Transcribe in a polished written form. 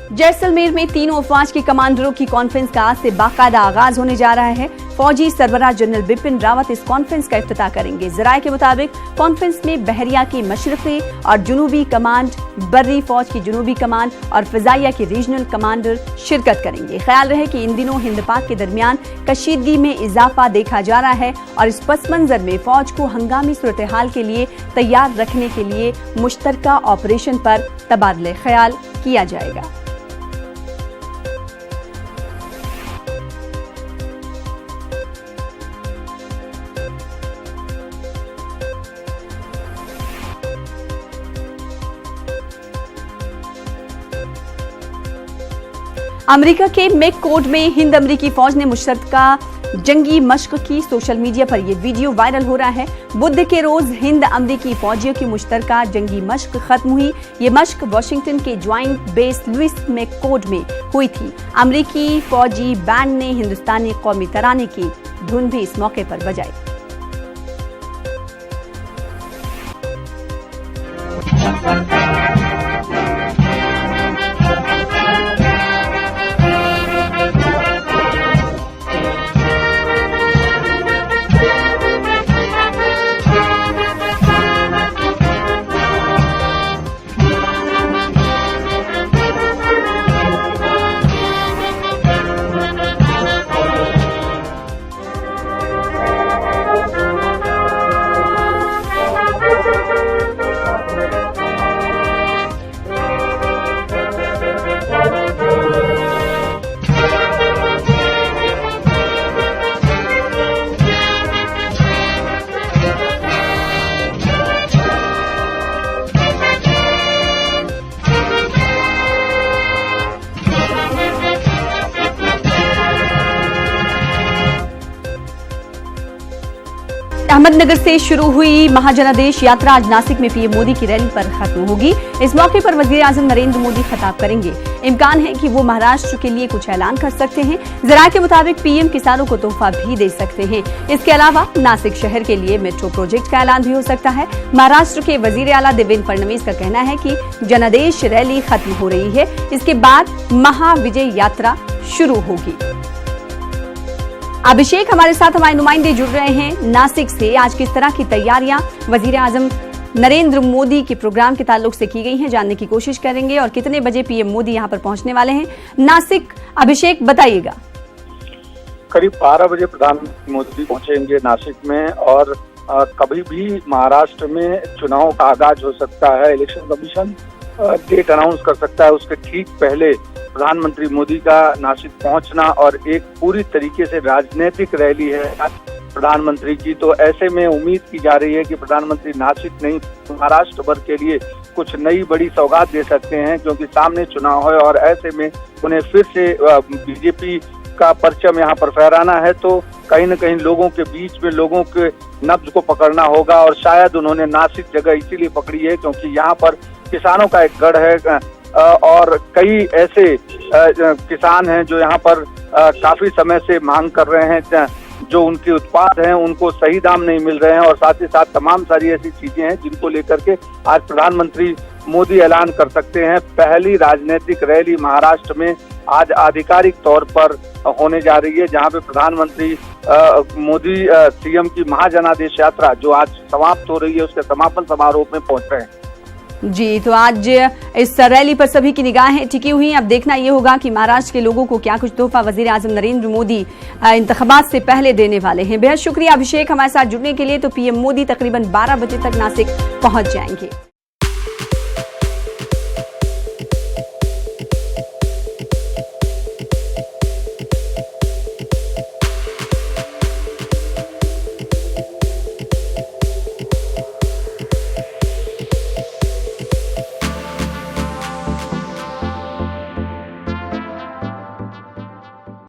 जैसलमेर में तीनों अफवाज के कमांडरों की कॉन्फ्रेंस का आज से बाकायदा आगाज होने जा रहा है। फौजी सरबराह जनरल बिपिन रावत इस कॉन्फ्रेंस का इफ्तिताह करेंगे। जराये के मुताबिक कॉन्फ्रेंस में बहरिया की मशरकी और जुनूबी कमांड, बर्री फौज की जुनूबी कमांड और फिजाइया के रीजनल कमांडर शिरकत करेंगे। ख्याल रहे कि इन दिनों हिंद पाक के दरमियान कशीदगी में इजाफा देखा जा रहा है और इस पस मंजर में फौज को हंगामी सूरत हाल के लिए तैयार रखने के लिए मुश्तरका ऑपरेशन पर तबादले ख्याल किया जाएगा। अमेरिका के मैककोड में हिंद अमेरिकी फौज ने मुश्तरका जंगी मश्क की। सोशल मीडिया पर यह वीडियो वायरल हो रहा है। बुध के रोज हिंद अमेरिकी फौजियों की मुश्तरका जंगी मश्क खत्म हुई। ये मश्क वाशिंगटन के ज्वाइंट बेस लुइस मैककोड में हुई थी। अमेरिकी फौजी बैंड ने हिंदुस्तानी कौमी तराने की धुन भी इस मौके पर बजाई। अहमदनगर से शुरू हुई महाजनादेश यात्रा आज नासिक में पीएम मोदी की रैली पर खत्म होगी। इस मौके पर वजीर आजम नरेंद्र मोदी खिताब करेंगे। इम्कान है कि वो महाराष्ट्र के लिए कुछ ऐलान कर सकते हैं। जराये के मुताबिक पीएम किसानों को तोहफा भी दे सकते हैं। इसके अलावा नासिक शहर के लिए मेट्रो प्रोजेक्ट का ऐलान भी हो सकता है। महाराष्ट्र के वजीर आला देवेंद्र फडणवीस का कहना है कि जनादेश रैली खत्म हो रही है, इसके बाद महाविजय यात्रा शुरू होगी। अभिषेक हमारे साथ हमारे नुमाइंदे जुड़ रहे हैं नासिक से। आज किस तरह की तैयारियां वजीर आजम नरेंद्र मोदी के प्रोग्राम के ताल्लुक से की गई हैं, जानने की कोशिश करेंगे और कितने बजे पीएम मोदी यहां पर पहुंचने वाले हैं नासिक। अभिषेक बताइएगा। करीब 12 बजे प्रधानमंत्री मोदी पहुंचेंगे नासिक में और कभी भी महाराष्ट्र में चुनाव का आगाज हो सकता है। इलेक्शन कमीशन डेट अनाउंस कर सकता है। उसके ठीक पहले प्रधानमंत्री मोदी का नासिक पहुंचना और एक पूरी तरीके से राजनीतिक रैली है प्रधानमंत्री की, तो ऐसे में उम्मीद की जा रही है कि प्रधानमंत्री नासिक नहीं महाराष्ट्र भर के लिए कुछ नई बड़ी सौगात दे सकते हैं, क्योंकि सामने चुनाव है और ऐसे में उन्हें फिर से बीजेपी का परचम यहाँ पर फहराना है। तो कहीं न कहीं लोगों के बीच में लोगों के नब्ज को पकड़ना होगा और शायद उन्होंने नासिक जगह इसीलिए पकड़ी है क्योंकि यहाँ पर किसानों का एक गढ़ है और कई ऐसे किसान हैं जो यहाँ पर काफी समय से मांग कर रहे हैं, जो उनके उत्पाद हैं उनको सही दाम नहीं मिल रहे हैं और साथ ही साथ तमाम सारी ऐसी चीजें हैं जिनको लेकर के आज प्रधानमंत्री मोदी ऐलान कर सकते हैं। पहली राजनीतिक रैली महाराष्ट्र में आज आधिकारिक तौर पर होने जा रही है, जहां पे प्रधानमंत्री मोदी सीएम की महाजनादेश यात्रा जो आज समाप्त हो रही है उसके समापन समारोह में पहुंच रहे हैं। जी, तो आज इस रैली पर सभी की निगाहें टिकी हुई हैं। अब देखना यह होगा कि महाराष्ट्र के लोगों को क्या कुछ तोहफा वजीर आजम नरेंद्र मोदी इंतखाबात से पहले देने वाले हैं। बेहद शुक्रिया अभिषेक हमारे साथ जुड़ने के लिए। तो पीएम मोदी तकरीबन 12 बजे तक नासिक पहुंच जाएंगे।